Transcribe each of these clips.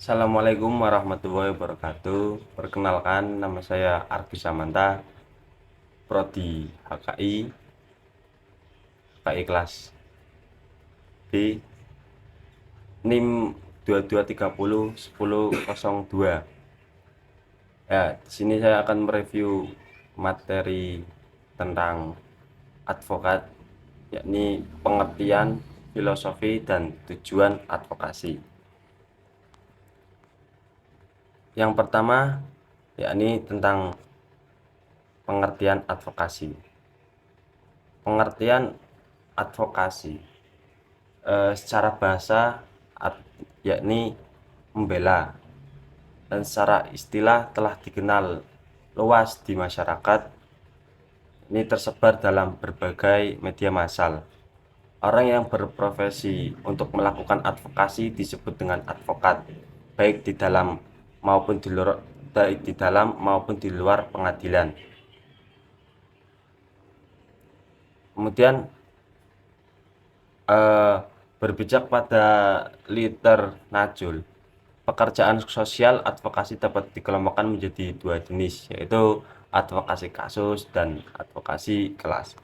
Assalamualaikum warahmatullahi wabarakatuh. Perkenalkan, nama saya Arfi Samanta, Prodi HKI kelas B, NIM 22301002. Ya, di sini saya akan mereview materi tentang advokat, yakni pengertian, filosofi, dan tujuan advokasi. Yang pertama, yakni tentang pengertian advokasi. Pengertian advokasi secara bahasa yakni membela, dan secara istilah telah dikenal luas di masyarakat. Ini tersebar dalam berbagai media massal. Orang yang berprofesi untuk melakukan advokasi disebut dengan advokat, baik di dalam maupun di luar pengadilan. Kemudian berpijak pada liter Najul, pekerjaan sosial advokasi dapat dikelompokkan menjadi dua jenis, yaitu advokasi kasus dan advokasi kelas.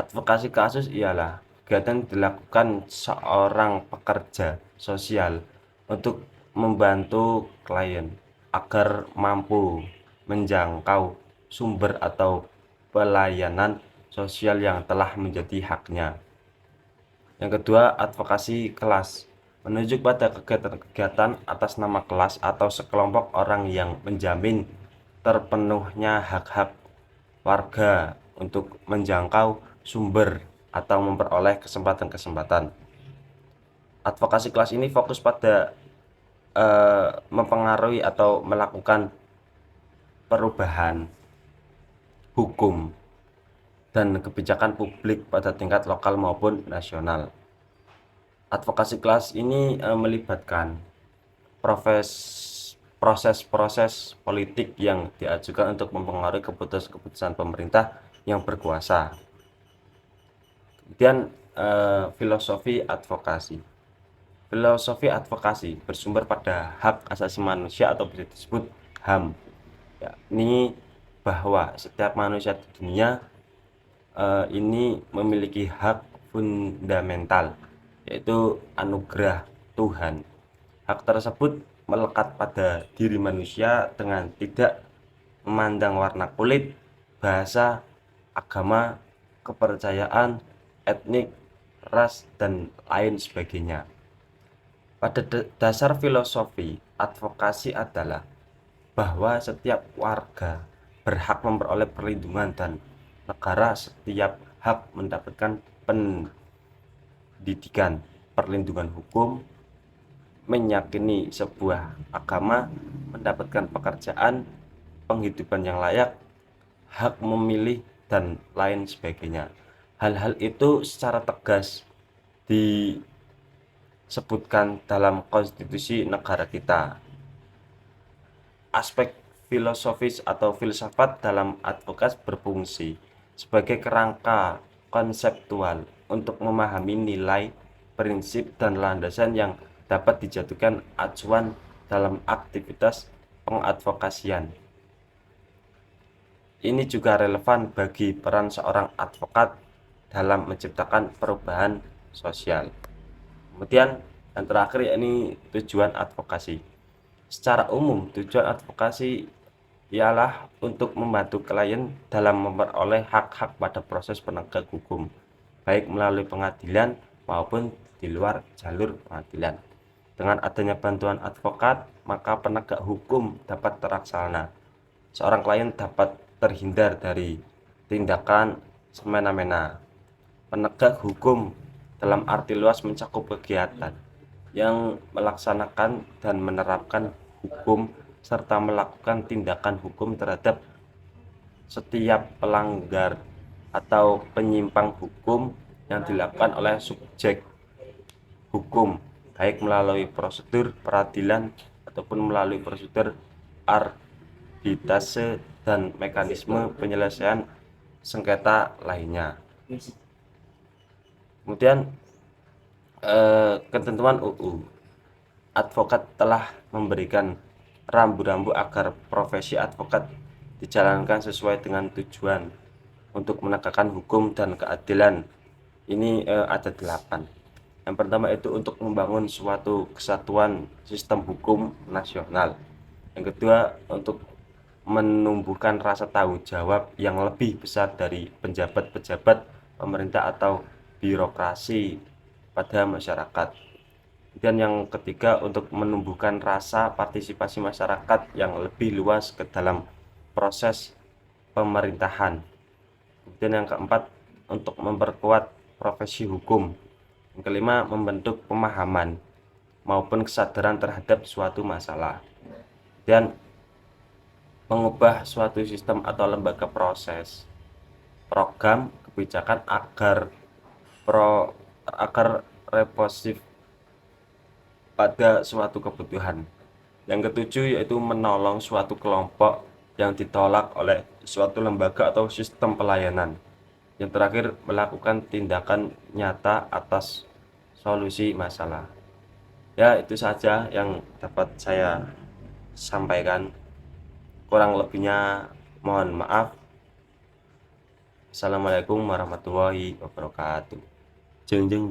Advokasi kasus ialah kegiatan dilakukan seorang pekerja sosial untuk membantu klien agar mampu menjangkau sumber atau pelayanan sosial yang telah menjadi haknya. Yang kedua, advokasi kelas menunjuk pada kegiatan-kegiatan atas nama kelas atau sekelompok orang yang menjamin terpenuhnya hak-hak warga untuk menjangkau sumber atau memperoleh kesempatan-kesempatan. Advokasi kelas ini fokus pada mempengaruhi atau melakukan perubahan hukum dan kebijakan publik pada tingkat lokal maupun nasional. Advokasi kelas ini melibatkan proses-proses politik yang diajukan untuk mempengaruhi keputusan-keputusan pemerintah yang berkuasa. Kemudian filosofi advokasi. Filosofi advokasi bersumber pada hak asasi manusia atau bisa disebut HAM. Ya, ini bahwa setiap manusia di dunia ini memiliki hak fundamental, yaitu anugerah Tuhan. Hak tersebut melekat pada diri manusia dengan tidak memandang warna kulit, bahasa, agama, kepercayaan, etnik, ras, dan lain sebagainya. Pada dasar filosofi advokasi adalah bahwa setiap warga berhak memperoleh perlindungan dan negara setiap hak mendapatkan pendidikan, perlindungan hukum, meyakini sebuah agama, mendapatkan pekerjaan, penghidupan yang layak, hak memilih, dan lain sebagainya. Hal-hal itu secara tegas disebutkan dalam konstitusi negara kita. Aspek filosofis atau filsafat dalam advokasi berfungsi sebagai kerangka konseptual untuk memahami nilai, prinsip, dan landasan yang dapat dijadikan acuan dalam aktivitas pengadvokasian. Ini juga relevan bagi peran seorang advokat dalam menciptakan perubahan sosial. Kemudian yang terakhir, yakni tujuan advokasi. Secara umum, tujuan advokasi ialah untuk membantu klien dalam memperoleh hak-hak pada proses penegak hukum, baik melalui pengadilan maupun di luar jalur pengadilan. Dengan adanya bantuan advokat, maka penegak hukum dapat terlaksana. Seorang klien dapat terhindar dari tindakan semena-mena. Penegak hukum dalam arti luas mencakup kegiatan yang melaksanakan dan menerapkan hukum serta melakukan tindakan hukum terhadap setiap pelanggar atau penyimpang hukum yang dilakukan oleh subjek hukum, baik melalui prosedur peradilan ataupun melalui prosedur arbitrase dan mekanisme penyelesaian sengketa lainnya. Kemudian ketentuan UU. advokat telah memberikan rambu-rambu agar profesi advokat dijalankan sesuai dengan tujuan untuk menegakkan hukum dan keadilan. Ini ada 8. Yang pertama itu untuk membangun suatu kesatuan sistem hukum nasional. Yang kedua, untuk menumbuhkan rasa tanggung jawab yang lebih besar dari pejabat-pejabat pemerintah atau birokrasi pada masyarakat. Dan yang ketiga, untuk menumbuhkan rasa partisipasi masyarakat yang lebih luas ke dalam proses pemerintahan. Kemudian yang keempat, untuk memperkuat profesi hukum. Yang kelima, membentuk pemahaman maupun kesadaran terhadap suatu masalah. Dan mengubah suatu sistem atau lembaga proses, program, kebijakan agar responsif pada suatu kebutuhan. Yang ketujuh yaitu menolong suatu kelompok yang ditolak oleh suatu lembaga atau sistem pelayanan. Yang terakhir, melakukan tindakan nyata atas solusi masalah. Ya, itu saja yang dapat saya sampaikan. Kurang lebihnya mohon maaf. Assalamualaikum warahmatullahi wabarakatuh. Jeng jeng.